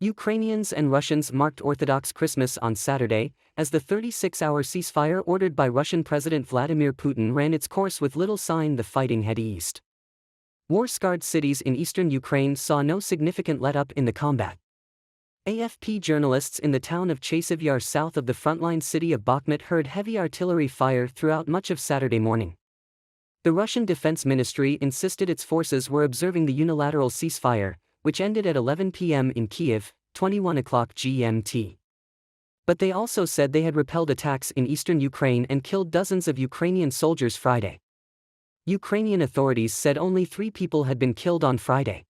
Ukrainians and Russians marked Orthodox Christmas on Saturday, as the 36-hour ceasefire ordered by Russian President Vladimir Putin ran its course with little sign the fighting had eased. War-scarred cities in eastern Ukraine saw no significant let-up in the combat. AFP journalists in the town of Chasiv Yar south of the frontline city of Bakhmut heard heavy artillery fire throughout much of Saturday morning. The Russian Defense Ministry insisted its forces were observing the unilateral ceasefire, which ended at 11 p.m. in Kyiv, 21 o'clock GMT. But they also said they had repelled attacks in eastern Ukraine and killed dozens of Ukrainian soldiers Friday. Ukrainian authorities said only 3 people had been killed on Friday.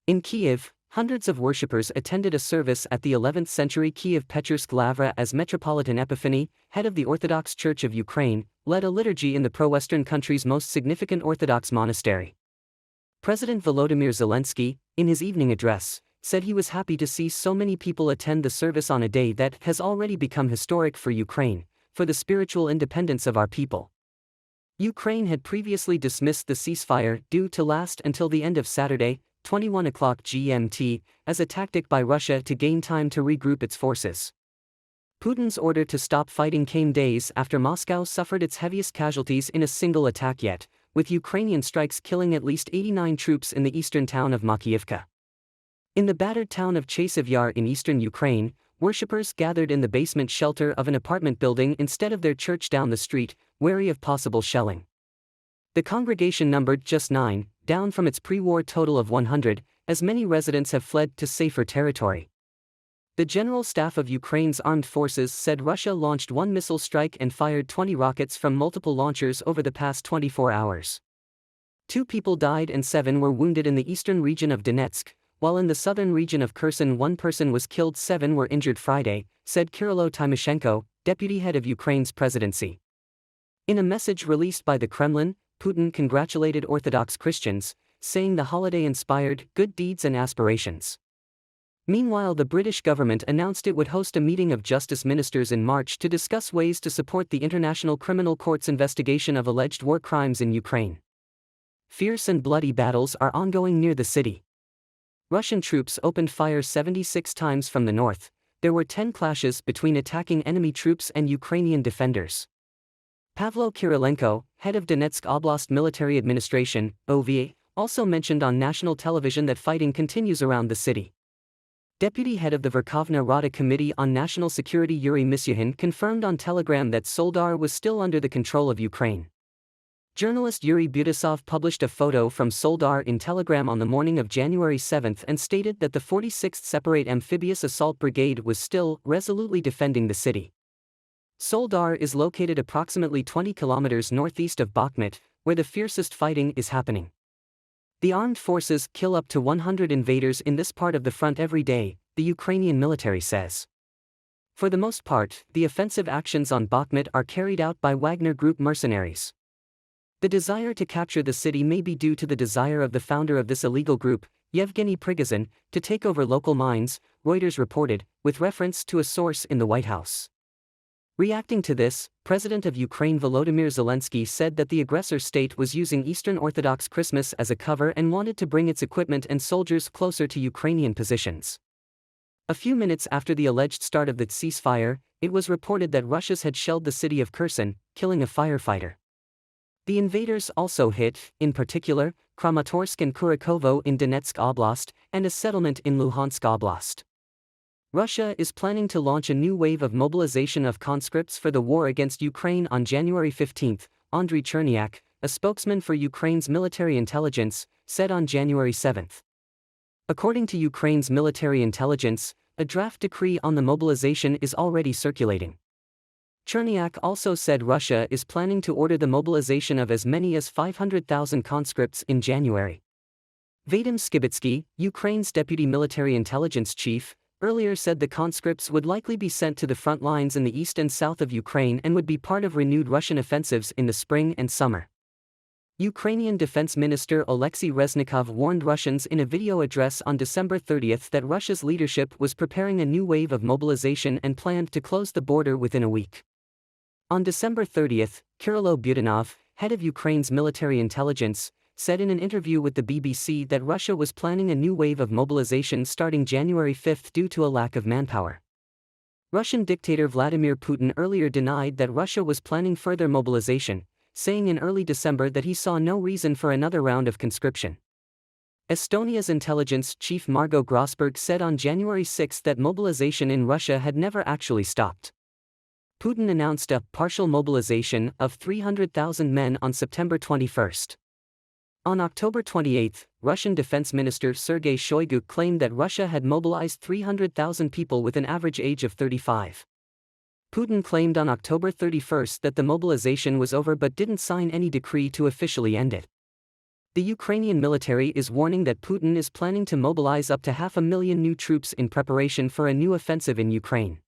In Kyiv, hundreds of worshippers attended a service at the 11th century Kyiv Pechersk Lavra as Metropolitan Epiphany, head of the Orthodox Church of Ukraine, led a liturgy in the pro-Western country's most significant Orthodox monastery. President Volodymyr Zelensky, in his evening address, said he was happy to see so many people attend the service on a day that has already become historic for Ukraine, for the spiritual independence of our people. Ukraine had previously dismissed the ceasefire due to last until the end of Saturday, 21 o'clock GMT, as a tactic by Russia to gain time to regroup its forces. Putin's order to stop fighting came days after Moscow suffered its heaviest casualties in a single attack yet, with Ukrainian strikes killing at least 89 troops in the eastern town of Makiivka. In the battered town of Chasiv Yar in eastern Ukraine, worshippers gathered in the basement shelter of an apartment building instead of their church down the street, wary of possible shelling. The congregation numbered just 9, down from its pre-war total of 100, as many residents have fled to safer territory. The General Staff of Ukraine's armed forces said Russia launched 1 missile strike and fired 20 rockets from multiple launchers over the past 24 hours. 2 people died and 7 were wounded in the eastern region of Donetsk, while in the southern region of Kherson 1 person was killed, 7 were injured Friday, said Kyrylo Tymoshenko, deputy head of Ukraine's presidency. In a message released by the Kremlin, Putin congratulated Orthodox Christians, saying the holiday inspired good deeds and aspirations. Meanwhile, the British government announced it would host a meeting of justice ministers in March to discuss ways to support the International Criminal Court's investigation of alleged war crimes in Ukraine. Fierce and bloody battles are ongoing near the city. Russian troops opened fire 76 times from the north. There were 10 clashes between attacking enemy troops and Ukrainian defenders. Pavlo Kirilenko, head of Donetsk Oblast Military Administration, OVA, also mentioned on national television that fighting continues around the city. Deputy head of the Verkhovna Rada Committee on National Security Yuri Misyuhin confirmed on Telegram that Soledar was still under the control of Ukraine. Journalist Yuri Butasov published a photo from Soledar in Telegram on the morning of January 7 and stated that the 46th Separate Amphibious Assault Brigade was still resolutely defending the city. Soledar is located approximately 20 kilometers northeast of Bakhmut, where the fiercest fighting is happening. The armed forces kill up to 100 invaders in this part of the front every day, the Ukrainian military says. For the most part, the offensive actions on Bakhmut are carried out by Wagner Group mercenaries. The desire to capture the city may be due to the desire of the founder of this illegal group, Yevgeny Prigozhin, to take over local mines, Reuters reported, with reference to a source in the White House. Reacting to this, President of Ukraine Volodymyr Zelensky said that the aggressor state was using Eastern Orthodox Christmas as a cover and wanted to bring its equipment and soldiers closer to Ukrainian positions. A few minutes after the alleged start of the ceasefire, it was reported that Russians had shelled the city of Kherson, killing a firefighter. The invaders also hit, in particular, Kramatorsk and Kurakovo in Donetsk Oblast, and a settlement in Luhansk Oblast. Russia is planning to launch a new wave of mobilization of conscripts for the war against Ukraine on January 15, Andriy Chernyak, a spokesman for Ukraine's military intelligence, said on January 7. According to Ukraine's military intelligence, a draft decree on the mobilization is already circulating. Chernyak also said Russia is planning to order the mobilization of as many as 500,000 conscripts in January. Vadim Skibitsky, Ukraine's deputy military intelligence chief, earlier said the conscripts would likely be sent to the front lines in the east and south of Ukraine and would be part of renewed Russian offensives in the spring and summer. Ukrainian Defense Minister Oleksiy Reznikov warned Russians in a video address on December 30 that Russia's leadership was preparing a new wave of mobilization and planned to close the border within a week. On December 30, Kyrylo Budanov, head of Ukraine's military intelligence, said in an interview with the BBC that Russia was planning a new wave of mobilization starting January 5 due to a lack of manpower. Russian dictator Vladimir Putin earlier denied that Russia was planning further mobilization, saying in early December that he saw no reason for another round of conscription. Estonia's intelligence chief Margo Grosberg said on January 6 that mobilization in Russia had never actually stopped. Putin announced a partial mobilization of 300,000 men on September 21. On October 28, Russian Defense Minister Sergei Shoigu claimed that Russia had mobilized 300,000 people with an average age of 35. Putin claimed on October 31 that the mobilization was over but didn't sign any decree to officially end it. The Ukrainian military is warning that Putin is planning to mobilize up to 500,000 new troops in preparation for a new offensive in Ukraine.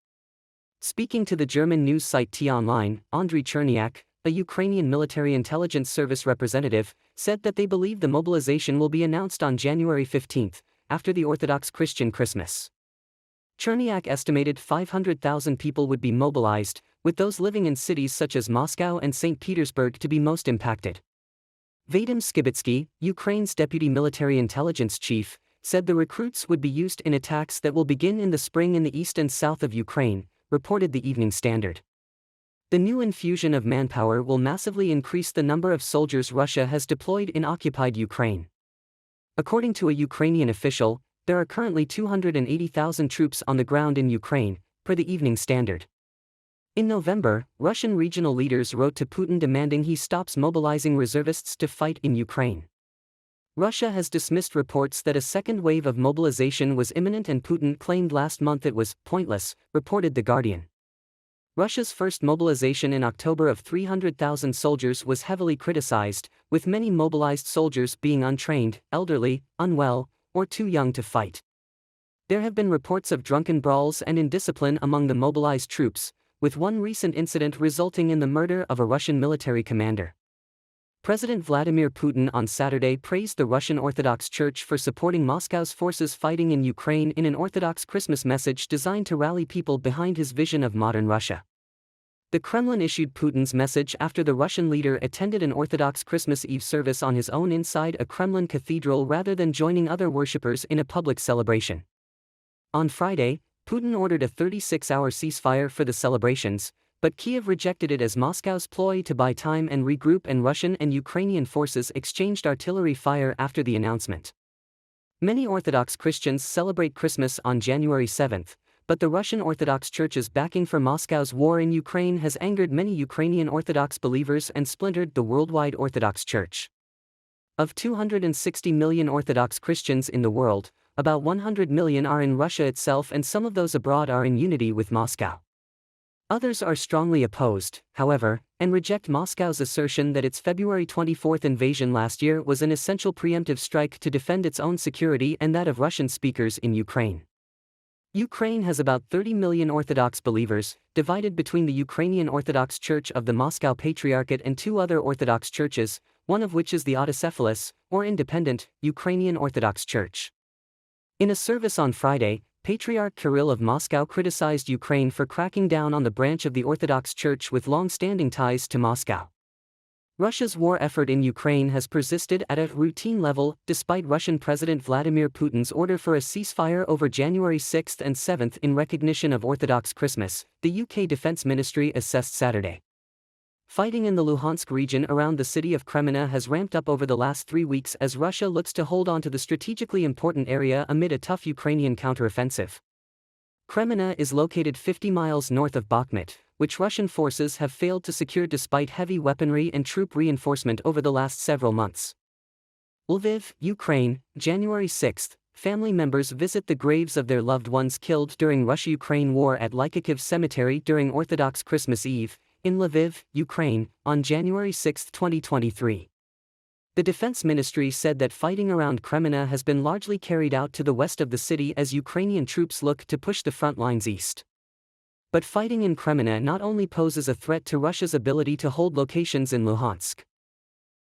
Speaking to the German news site T-Online, Andriy Cherniak, a Ukrainian military intelligence service representative, said that they believe the mobilization will be announced on January 15, after the Orthodox Christian Christmas. Cherniak estimated 500,000 people would be mobilized, with those living in cities such as Moscow and St. Petersburg to be most impacted. Vadim Skibitsky, Ukraine's deputy military intelligence chief, said the recruits would be used in attacks that will begin in the spring in the east and south of Ukraine, reported the Evening Standard. The new infusion of manpower will massively increase the number of soldiers Russia has deployed in occupied Ukraine. According to a Ukrainian official, there are currently 280,000 troops on the ground in Ukraine, per the Evening Standard. In November, Russian regional leaders wrote to Putin demanding he stops mobilizing reservists to fight in Ukraine. Russia has dismissed reports that a second wave of mobilization was imminent, and Putin claimed last month it was pointless, reported The Guardian. Russia's first mobilization in October of 300,000 soldiers was heavily criticized, with many mobilized soldiers being untrained, elderly, unwell, or too young to fight. There have been reports of drunken brawls and indiscipline among the mobilized troops, with one recent incident resulting in the murder of a Russian military commander. President Vladimir Putin on Saturday praised the Russian Orthodox Church for supporting Moscow's forces fighting in Ukraine in an Orthodox Christmas message designed to rally people behind his vision of modern Russia. The Kremlin issued Putin's message after the Russian leader attended an Orthodox Christmas Eve service on his own inside a Kremlin cathedral rather than joining other worshippers in a public celebration. On Friday, Putin ordered a 36-hour ceasefire for the celebrations, but Kiev rejected it as Moscow's ploy to buy time and regroup, and Russian and Ukrainian forces exchanged artillery fire after the announcement. Many Orthodox Christians celebrate Christmas on January 7, but the Russian Orthodox Church's backing for Moscow's war in Ukraine has angered many Ukrainian Orthodox believers and splintered the worldwide Orthodox Church. Of 260 million Orthodox Christians in the world, about 100 million are in Russia itself, and some of those abroad are in unity with Moscow. Others are strongly opposed, however, and reject Moscow's assertion that its February 24 invasion last year was an essential preemptive strike to defend its own security and that of Russian speakers in Ukraine. Ukraine has about 30 million Orthodox believers, divided between the Ukrainian Orthodox Church of the Moscow Patriarchate and two other Orthodox churches, one of which is the autocephalous, or independent, Ukrainian Orthodox Church. In a service on Friday, Patriarch Kirill of Moscow criticized Ukraine for cracking down on the branch of the Orthodox Church with long-standing ties to Moscow. Russia's war effort in Ukraine has persisted at a routine level, despite Russian President Vladimir Putin's order for a ceasefire over January 6 and 7 in recognition of Orthodox Christmas, the UK Defense Ministry assessed Saturday. Fighting in the Luhansk region around the city of Kreminna has ramped up over the last 3 weeks as Russia looks to hold on to the strategically important area amid a tough Ukrainian counteroffensive. Kreminna is located 50 miles north of Bakhmut, which Russian forces have failed to secure despite heavy weaponry and troop reinforcement over the last several months. Lviv, Ukraine, January 6. Family members visit the graves of their loved ones killed during Russia-Ukraine war at Lykikiv Cemetery during Orthodox Christmas Eve, in Lviv, Ukraine, on January 6, 2023. The Defense Ministry said that fighting around Kreminna has been largely carried out to the west of the city as Ukrainian troops look to push the front lines east. But fighting in Kreminna not only poses a threat to Russia's ability to hold locations in Luhansk.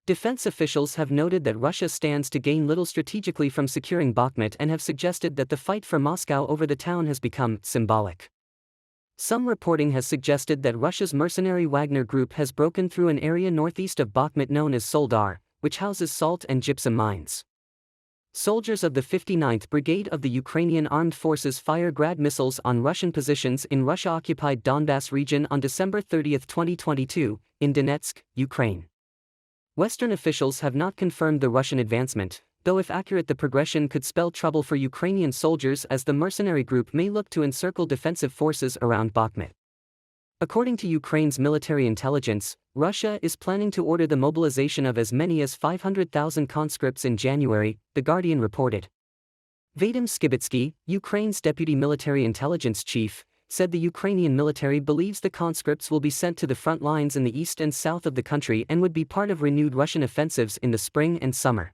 Defense officials have noted that Russia stands to gain little strategically from securing Bakhmut and have suggested that the fight for Moscow over the town has become symbolic. Some reporting has suggested that Russia's mercenary Wagner group has broken through an area northeast of Bakhmut known as Soledar, which houses salt and gypsum mines. Soldiers of the 59th Brigade of the Ukrainian Armed Forces fire Grad missiles on Russian positions in Russia-occupied Donbas region on December 30, 2022, in Donetsk, Ukraine. Western officials have not confirmed the Russian advancement, though if accurate the progression could spell trouble for Ukrainian soldiers as the mercenary group may look to encircle defensive forces around Bakhmut. According to Ukraine's military intelligence, Russia is planning to order the mobilization of as many as 500,000 conscripts in January, The Guardian reported. Vadim Skibitsky, Ukraine's deputy military intelligence chief, said the Ukrainian military believes the conscripts will be sent to the front lines in the east and south of the country and would be part of renewed Russian offensives in the spring and summer.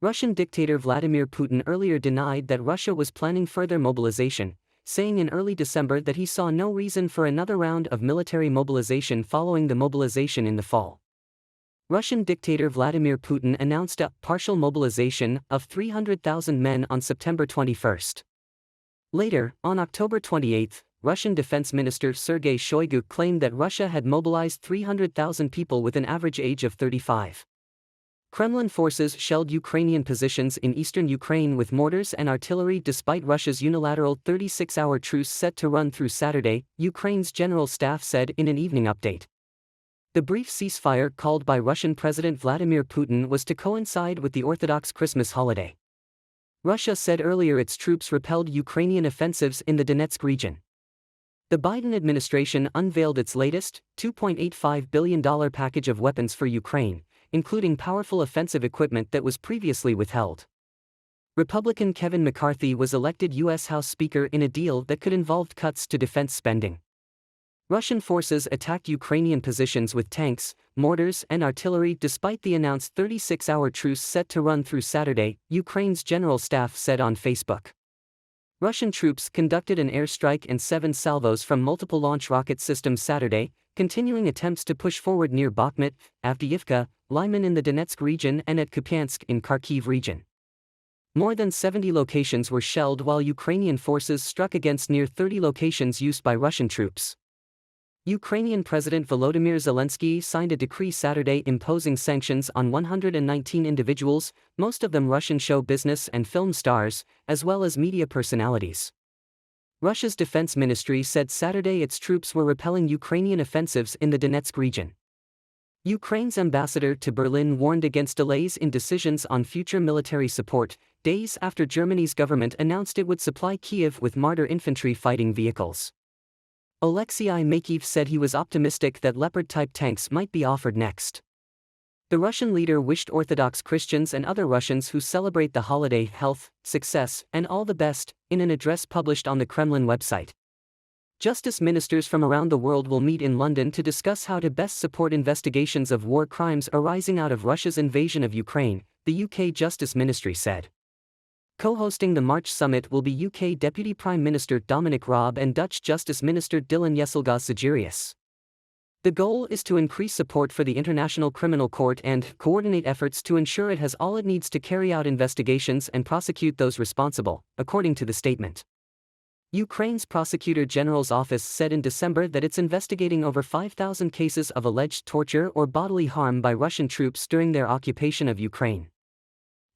Russian dictator Vladimir Putin earlier denied that Russia was planning further mobilization, saying in early December that he saw no reason for another round of military mobilization following the mobilization in the fall. Russian dictator Vladimir Putin announced a partial mobilization of 300,000 men on September 21. Later, on October 28, Russian Defense Minister Sergei Shoigu claimed that Russia had mobilized 300,000 people with an average age of 35. Kremlin forces shelled Ukrainian positions in eastern Ukraine with mortars and artillery despite Russia's unilateral 36-hour truce set to run through Saturday, Ukraine's general staff said in an evening update. The brief ceasefire called by Russian President Vladimir Putin was to coincide with the Orthodox Christmas holiday. Russia said earlier its troops repelled Ukrainian offensives in the Donetsk region. The Biden administration unveiled its latest, $2.85 billion package of weapons for Ukraine, including powerful offensive equipment that was previously withheld. Republican Kevin McCarthy was elected U.S. House Speaker in a deal that could involve cuts to defense spending. Russian forces attacked Ukrainian positions with tanks, mortars, and artillery despite the announced 36-hour truce set to run through Saturday, Ukraine's general staff said on Facebook. Russian troops conducted an airstrike and 7 salvos from multiple launch rocket systems Saturday, continuing attempts to push forward near Bakhmut, Avdiivka, Lyman in the Donetsk region and at Kupiansk in Kharkiv region. More than 70 locations were shelled while Ukrainian forces struck against near 30 locations used by Russian troops. Ukrainian President Volodymyr Zelensky signed a decree Saturday imposing sanctions on 119 individuals, most of them Russian show business and film stars, as well as media personalities. Russia's defense ministry said Saturday its troops were repelling Ukrainian offensives in the Donetsk region. Ukraine's ambassador to Berlin warned against delays in decisions on future military support, days after Germany's government announced it would supply Kyiv with Marder infantry fighting vehicles. Alexei Makeyev said he was optimistic that Leopard-type tanks might be offered next. The Russian leader wished Orthodox Christians and other Russians who celebrate the holiday health, success, and all the best, in an address published on the Kremlin website. Justice ministers from around the world will meet in London to discuss how to best support investigations of war crimes arising out of Russia's invasion of Ukraine, the UK Justice Ministry said. Co-hosting the March summit will be UK Deputy Prime Minister Dominic Raab and Dutch Justice Minister Dylan Jesselgaas-Sigerius. The goal is to increase support for the International Criminal Court and coordinate efforts to ensure it has all it needs to carry out investigations and prosecute those responsible, according to the statement. Ukraine's Prosecutor General's office said in December that it's investigating over 5,000 cases of alleged torture or bodily harm by Russian troops during their occupation of Ukraine.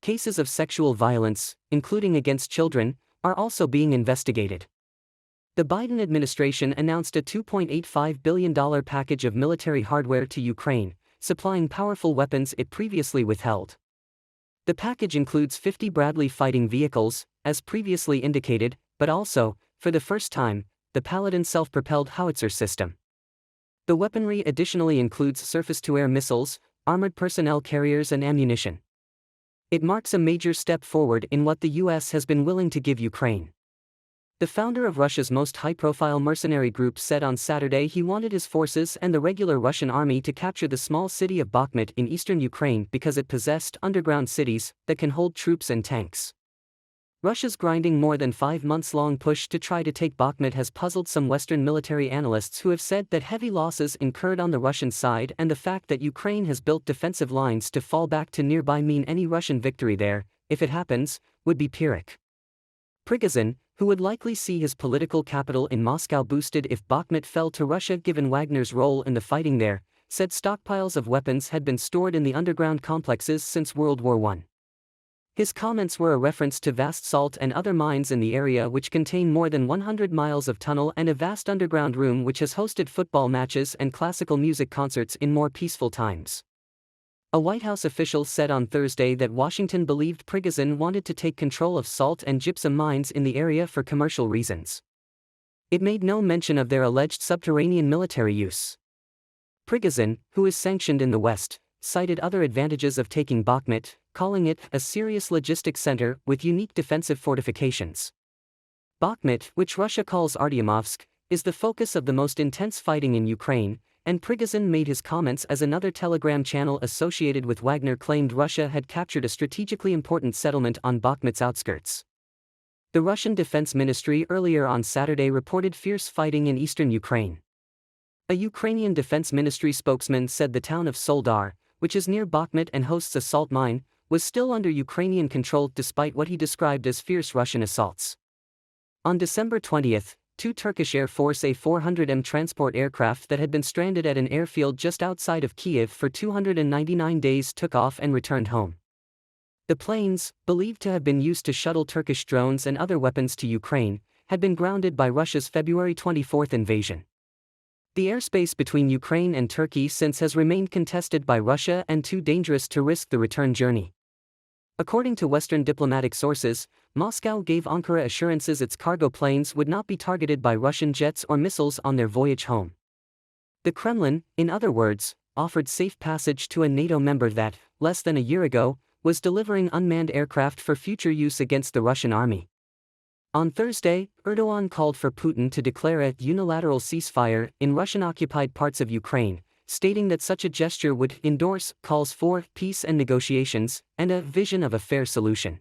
Cases of sexual violence, including against children, are also being investigated. The Biden administration announced a $2.85 billion package of military hardware to Ukraine, supplying powerful weapons it previously withheld. The package includes 50 Bradley fighting vehicles, as previously indicated, but also, for the first time, the Paladin self-propelled howitzer system. The weaponry additionally includes surface-to-air missiles, armored personnel carriers and ammunition. It marks a major step forward in what the U.S. has been willing to give Ukraine. The founder of Russia's most high-profile mercenary group said on Saturday he wanted his forces and the regular Russian army to capture the small city of Bakhmut in eastern Ukraine because it possessed underground cities that can hold troops and tanks. Russia's grinding more than 5 months-long push to try to take Bakhmut has puzzled some Western military analysts who have said that heavy losses incurred on the Russian side and the fact that Ukraine has built defensive lines to fall back to nearby mean any Russian victory there, if it happens, would be Pyrrhic. Prigozhin, who would likely see his political capital in Moscow boosted if Bakhmut fell to Russia given Wagner's role in the fighting there, said stockpiles of weapons had been stored in the underground complexes since World War I. His comments were a reference to vast salt and other mines in the area, which contain more than 100 miles of tunnel and a vast underground room which has hosted football matches and classical music concerts in more peaceful times. A White House official said on Thursday that Washington believed Prigozhin wanted to take control of salt and gypsum mines in the area for commercial reasons. It made no mention of their alleged subterranean military use. Prigozhin, who is sanctioned in the West, cited other advantages of taking Bakhmut, calling it a serious logistics center with unique defensive fortifications. Bakhmut, which Russia calls Artyomovsk, is the focus of the most intense fighting in Ukraine, and Prigozhin made his comments as another Telegram channel associated with Wagner claimed Russia had captured a strategically important settlement on Bakhmut's outskirts. The Russian Defense Ministry earlier on Saturday reported fierce fighting in eastern Ukraine. A Ukrainian Defense Ministry spokesman said the town of Soledar, which is near Bakhmut and hosts a salt mine, was still under Ukrainian control despite what he described as fierce Russian assaults. On December 20, two Turkish Air Force A-400M transport aircraft that had been stranded at an airfield just outside of Kyiv for 299 days took off and returned home. The planes, believed to have been used to shuttle Turkish drones and other weapons to Ukraine, had been grounded by Russia's February 24 invasion. The airspace between Ukraine and Turkey since has remained contested by Russia and too dangerous to risk the return journey. According to Western diplomatic sources, Moscow gave Ankara assurances its cargo planes would not be targeted by Russian jets or missiles on their voyage home. The Kremlin, in other words, offered safe passage to a NATO member that, less than a year ago, was delivering unmanned aircraft for future use against the Russian army. On Thursday, Erdogan called for Putin to declare a unilateral ceasefire in Russian-occupied parts of Ukraine, stating that such a gesture would endorse calls for peace and negotiations and a vision of a fair solution.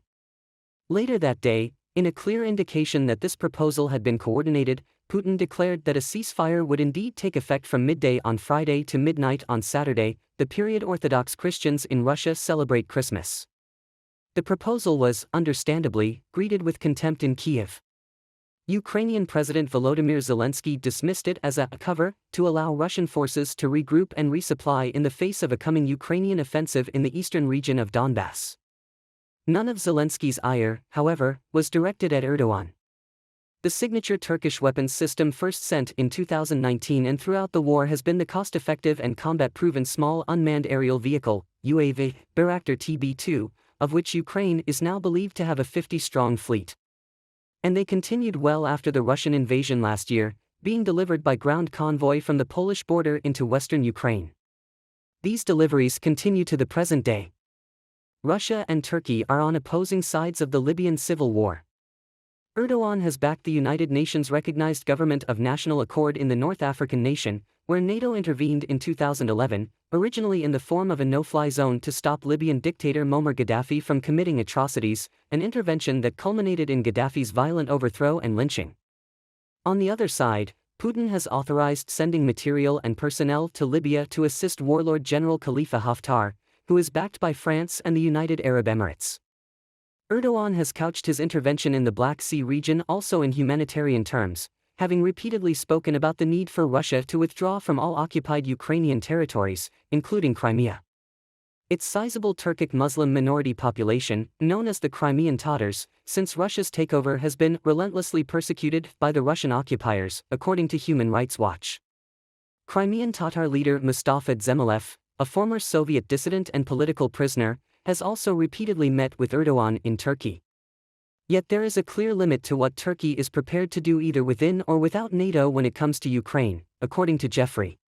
Later that day, in a clear indication that this proposal had been coordinated, Putin declared that a ceasefire would indeed take effect from midday on Friday to midnight on Saturday, the period Orthodox Christians in Russia celebrate Christmas. The proposal was, understandably, greeted with contempt in Kyiv. Ukrainian President Volodymyr Zelensky dismissed it as a cover to allow Russian forces to regroup and resupply in the face of a coming Ukrainian offensive in the eastern region of Donbass. None of Zelensky's ire, however, was directed at Erdogan. The signature Turkish weapons system first sent in 2019 and throughout the war has been the cost-effective and combat-proven small unmanned aerial vehicle, UAV, Bayraktar TB2, of which Ukraine is now believed to have a 50-strong fleet. And they continued well after the Russian invasion last year, being delivered by ground convoy from the Polish border into western Ukraine. These deliveries continue to the present day. Russia and Turkey are on opposing sides of the Libyan civil war. Erdogan has backed the United Nations-recognized government of national accord in the North African nation, where NATO intervened in 2011, originally in the form of a no-fly zone to stop Libyan dictator Muammar Gaddafi from committing atrocities, an intervention that culminated in Gaddafi's violent overthrow and lynching. On the other side, Putin has authorized sending material and personnel to Libya to assist warlord General Khalifa Haftar, who is backed by France and the United Arab Emirates. Erdogan has couched his intervention in the Black Sea region also in humanitarian terms, having repeatedly spoken about the need for Russia to withdraw from all occupied Ukrainian territories, including Crimea. Its sizable Turkic Muslim minority population, known as the Crimean Tatars, since Russia's takeover has been relentlessly persecuted by the Russian occupiers, according to Human Rights Watch. Crimean Tatar leader Mustafa Dzemilev, a former Soviet dissident and political prisoner, has also repeatedly met with Erdogan in Turkey. Yet there is a clear limit to what Turkey is prepared to do either within or without NATO when it comes to Ukraine, according to Jeffrey.